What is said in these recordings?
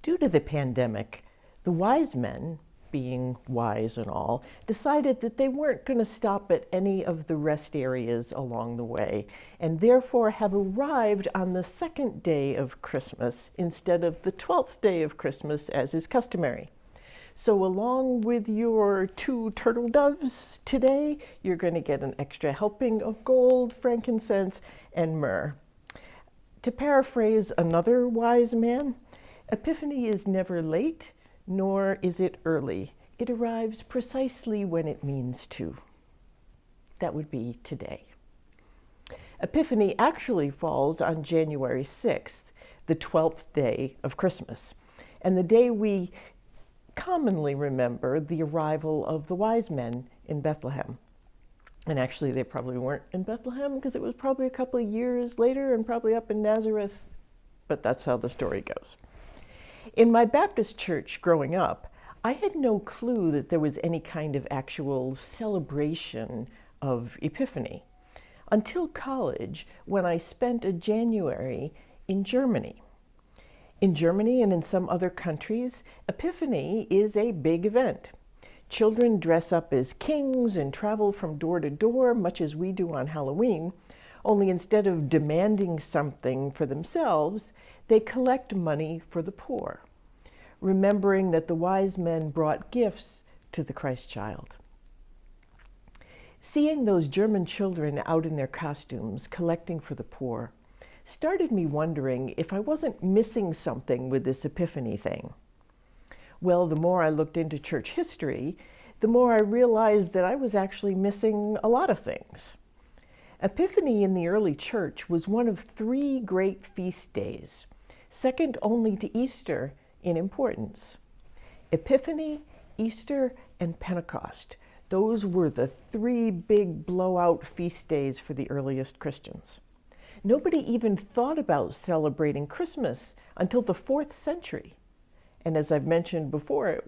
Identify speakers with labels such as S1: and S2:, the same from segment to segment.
S1: Due to the pandemic, the wise men, being wise and all, decided that they weren't going to stop at any of the rest areas along the way, and therefore have arrived on the second day of Christmas instead of the 12th day of Christmas, as is customary. So along with your 2 turtle doves today, you're going to get an extra helping of gold, frankincense, and myrrh. To paraphrase another wise man, Epiphany is never late, nor is it early. It arrives precisely when it means to. That would be today. Epiphany actually falls on January 6th, the 12th day of Christmas, and the day we commonly remember the arrival of the wise men in Bethlehem. And actually, they probably weren't in Bethlehem because it was probably a couple of years later and probably up in Nazareth, but that's how the story goes. In my Baptist church growing up, I had no clue that there was any kind of actual celebration of Epiphany until college, when I spent a January in Germany. In Germany and in some other countries, Epiphany is a big event. Children dress up as kings and travel from door to door, much as we do on Halloween, only instead of demanding something for themselves, they collect money for the poor, remembering that the wise men brought gifts to the Christ child. Seeing those German children out in their costumes collecting for the poor started me wondering if I wasn't missing something with this Epiphany thing. Well, the more I looked into church history, the more I realized that I was actually missing a lot of things. Epiphany in the early church was one of 3 great feast days, second only to Easter in importance. Epiphany, Easter, and Pentecost. Those were the 3 big blowout feast days for the earliest Christians. Nobody even thought about celebrating Christmas until the 4th century. And as I've mentioned before,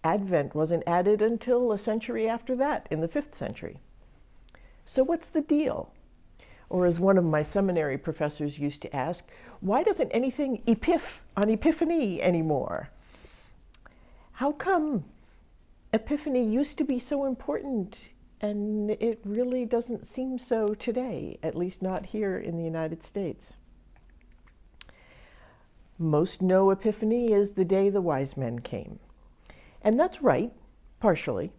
S1: Advent wasn't added until a century after that, in the 5th century. So what's the deal? Or as one of my seminary professors used to ask, why doesn't anything epiph on Epiphany anymore? How come Epiphany used to be so important and it really doesn't seem so today, at least not here in the United States? Most know Epiphany is the day the wise men came. And that's right, partially.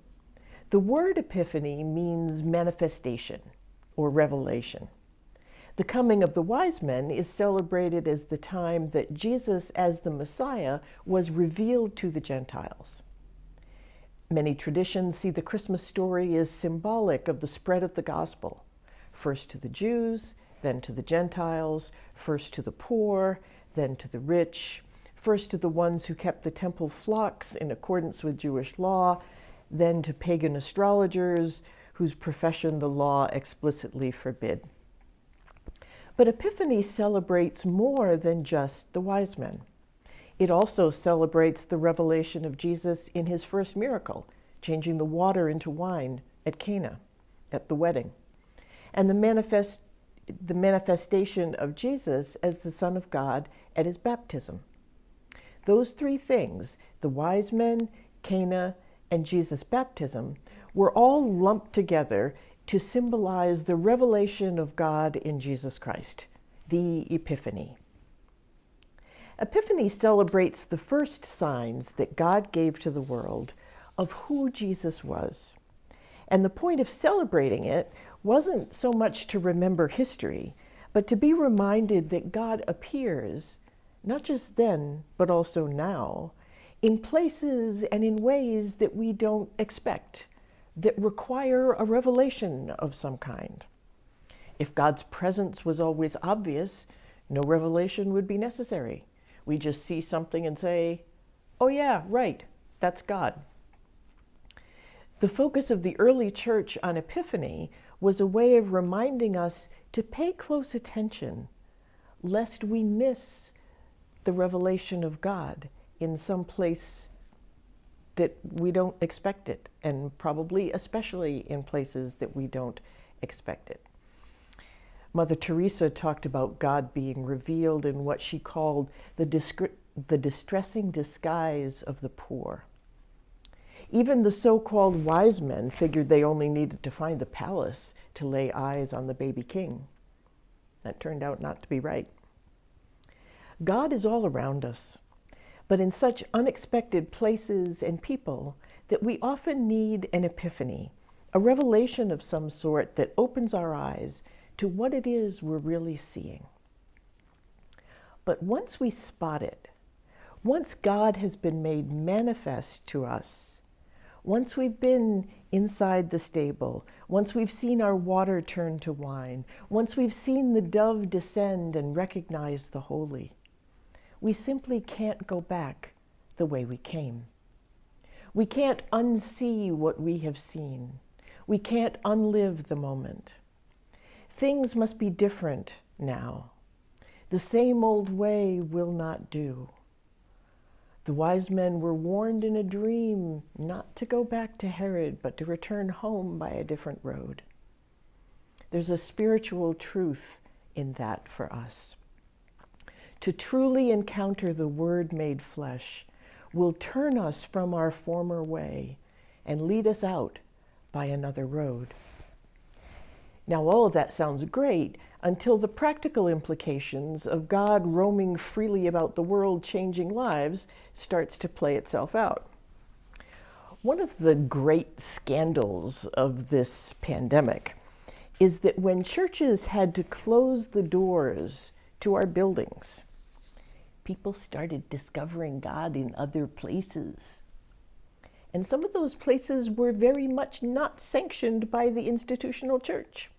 S1: The word Epiphany means manifestation or revelation. The coming of the wise men is celebrated as the time that Jesus, as the Messiah, was revealed to the Gentiles. Many traditions see the Christmas story as symbolic of the spread of the gospel, first to the Jews, then to the Gentiles, first to the poor, then to the rich, first to the ones who kept the temple flocks in accordance with Jewish law, then to pagan astrologers whose profession the law explicitly forbid. But Epiphany celebrates more than just the wise men. It also celebrates the revelation of Jesus in his first miracle, changing the water into wine at Cana, at the wedding, and the manifestation of Jesus as the Son of God at his baptism. Those 3 things, the wise men, Cana, and Jesus' baptism, were all lumped together to symbolize the revelation of God in Jesus Christ, the Epiphany. Epiphany celebrates the first signs that God gave to the world of who Jesus was. And the point of celebrating it wasn't so much to remember history, but to be reminded that God appears, not just then, but also now, in places and in ways that we don't expect, that require a revelation of some kind. If God's presence was always obvious, no revelation would be necessary. We just see something and say, oh yeah, right, that's God. The focus of the early church on Epiphany was a way of reminding us to pay close attention, lest we miss the revelation of God in some place that we don't expect it, and probably especially in places that we don't expect it. Mother Teresa talked about God being revealed in what she called the the distressing disguise of the poor. Even the so-called wise men figured they only needed to find the palace to lay eyes on the baby king. That turned out not to be right. God is all around us, but in such unexpected places and people that we often need an epiphany, a revelation of some sort that opens our eyes to what it is we're really seeing. But once we spot it, once God has been made manifest to us, once we've been inside the stable, once we've seen our water turn to wine, once we've seen the dove descend and recognize the holy, we simply can't go back the way we came. We can't unsee what we have seen. We can't unlive the moment. Things must be different now. The same old way will not do. The wise men were warned in a dream not to go back to Herod, but to return home by a different road. There's a spiritual truth in that for us. To truly encounter the Word made flesh will turn us from our former way and lead us out by another road. Now, all of that sounds great until the practical implications of God roaming freely about the world, changing lives, starts to play itself out. One of the great scandals of this pandemic is that when churches had to close the doors to our buildings, people started discovering God in other places. And some of those places were very much not sanctioned by the institutional church.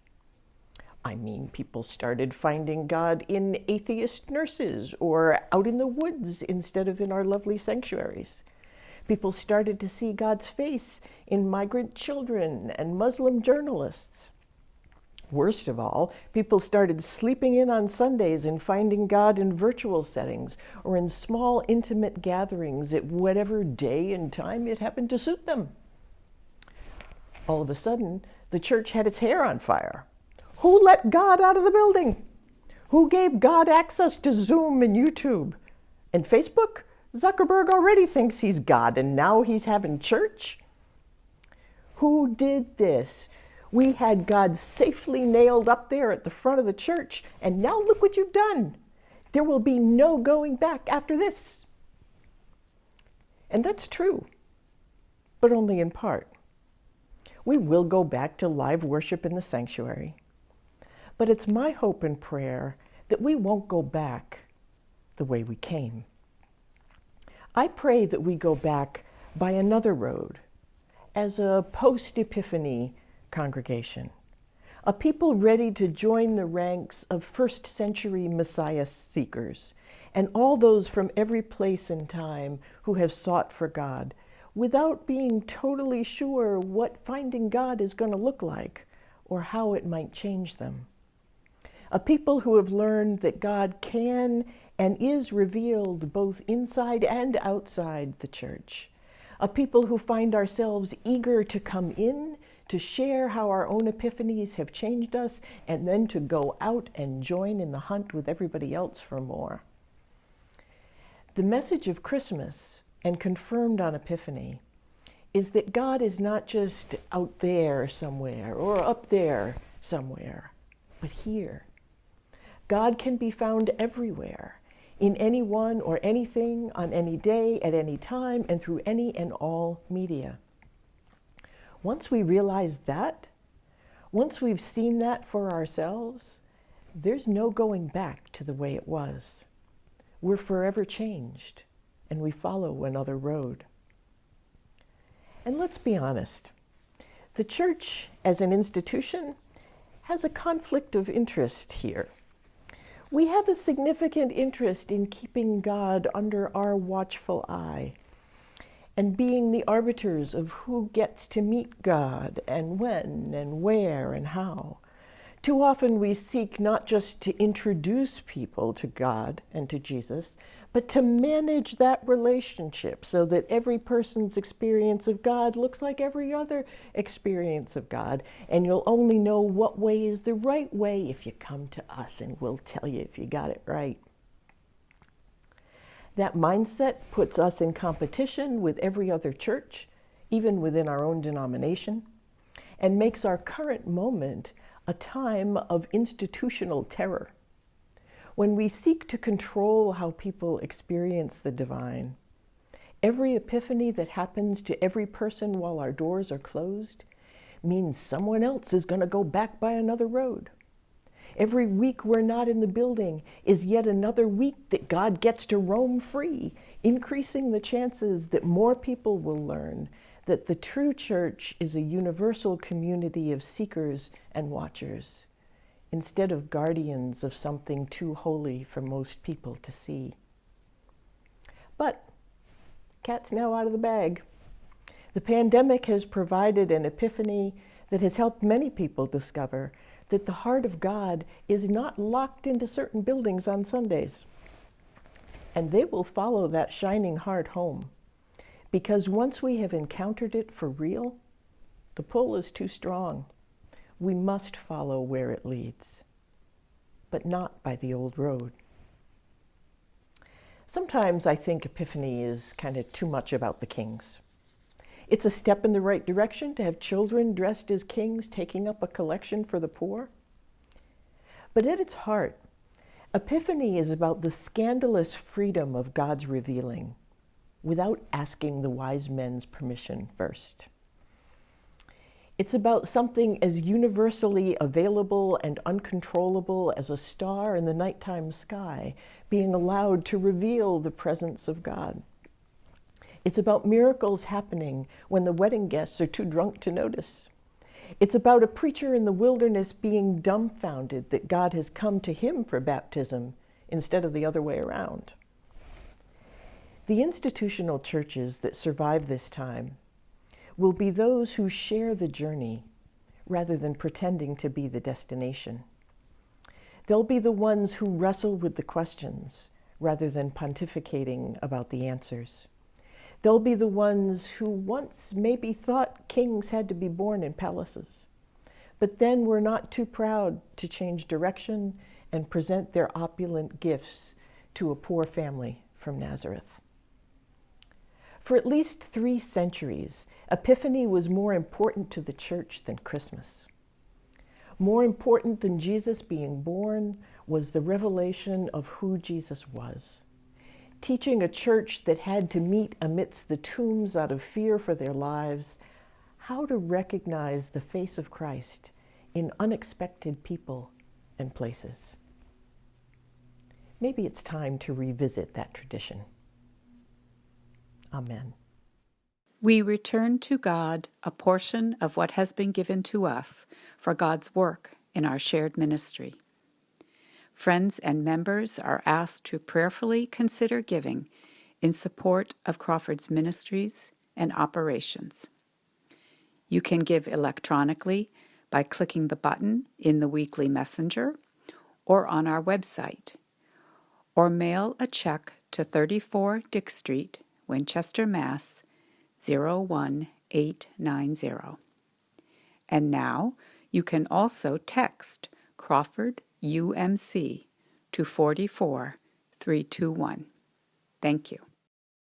S1: I mean, people started finding God in atheist nurses or out in the woods instead of in our lovely sanctuaries. People started to see God's face in migrant children and Muslim journalists. Worst of all, people started sleeping in on Sundays and finding God in virtual settings or in small, intimate gatherings at whatever day and time it happened to suit them. All of a sudden, the church had its hair on fire. Who let God out of the building? Who gave God access to Zoom and YouTube? And Facebook? Zuckerberg already thinks he's God, and now he's having church? Who did this? We had God safely nailed up there at the front of the church, and now look what you've done. There will be no going back after this. And that's true, but only in part. We will go back to live worship in the sanctuary, but it's my hope and prayer that we won't go back the way we came. I pray that we go back by another road as a post-Epiphany congregation, a people ready to join the ranks of first century Messiah seekers and all those from every place and time who have sought for God without being totally sure what finding God is going to look like or how it might change them. A people who have learned that God can and is revealed both inside and outside the church. A people who find ourselves eager to come in, to share how our own epiphanies have changed us, and then to go out and join in the hunt with everybody else for more. The message of Christmas, and confirmed on Epiphany, is that God is not just out there somewhere or up there somewhere, but here. God can be found everywhere, in anyone or anything, on any day, at any time, and through any and all media. Once we realize that, once we've seen that for ourselves, there's no going back to the way it was. We're forever changed, and we follow another road. And let's be honest, the church as an institution has a conflict of interest here. We have a significant interest in keeping God under our watchful eye and being the arbiters of who gets to meet God and when and where and how. Too often we seek not just to introduce people to God and to Jesus, but to manage that relationship so that every person's experience of God looks like every other experience of God. And you'll only know what way is the right way if you come to us, and we'll tell you if you got it right. That mindset puts us in competition with every other church, even within our own denomination, and makes our current moment a time of institutional terror. When we seek to control how people experience the divine, every epiphany that happens to every person while our doors are closed means someone else is going to go back by another road. Every week we're not in the building is yet another week that God gets to roam free, increasing the chances that more people will learn that the true church is a universal community of seekers and watchers, instead of guardians of something too holy for most people to see. But cat's now out of the bag. The pandemic has provided an epiphany that has helped many people discover that the heart of God is not locked into certain buildings on Sundays. And they will follow that shining heart home, because once we have encountered it for real, the pull is too strong. We must follow where it leads, but not by the old road. Sometimes I think Epiphany is kind of too much about the kings. It's a step in the right direction to have children dressed as kings taking up a collection for the poor. But at its heart, Epiphany is about the scandalous freedom of God's revealing without asking the wise men's permission first. It's about something as universally available and uncontrollable as a star in the nighttime sky being allowed to reveal the presence of God. It's about miracles happening when the wedding guests are too drunk to notice. It's about a preacher in the wilderness being dumbfounded that God has come to him for baptism instead of the other way around. The institutional churches that survive this time will be those who share the journey rather than pretending to be the destination. They'll be the ones who wrestle with the questions rather than pontificating about the answers. They'll be the ones who once maybe thought kings had to be born in palaces, but then were not too proud to change direction and present their opulent gifts to a poor family from Nazareth. For at least 3 centuries, Epiphany was more important to the church than Christmas. More important than Jesus being born was the revelation of who Jesus was, teaching a church that had to meet amidst the tombs out of fear for their lives how to recognize the face of Christ in unexpected people and places. Maybe it's time to revisit that tradition. Amen.
S2: We return to God a portion of what has been given to us for God's work in our shared ministry. Friends and members are asked to prayerfully consider giving in support of Crawford's ministries and operations. You can give electronically by clicking the button in the weekly messenger or on our website, or mail a check to 34 Dick Street, Winchester, Mass. 01890. And now you can also text CrawfordUMC to 44321. Thank you.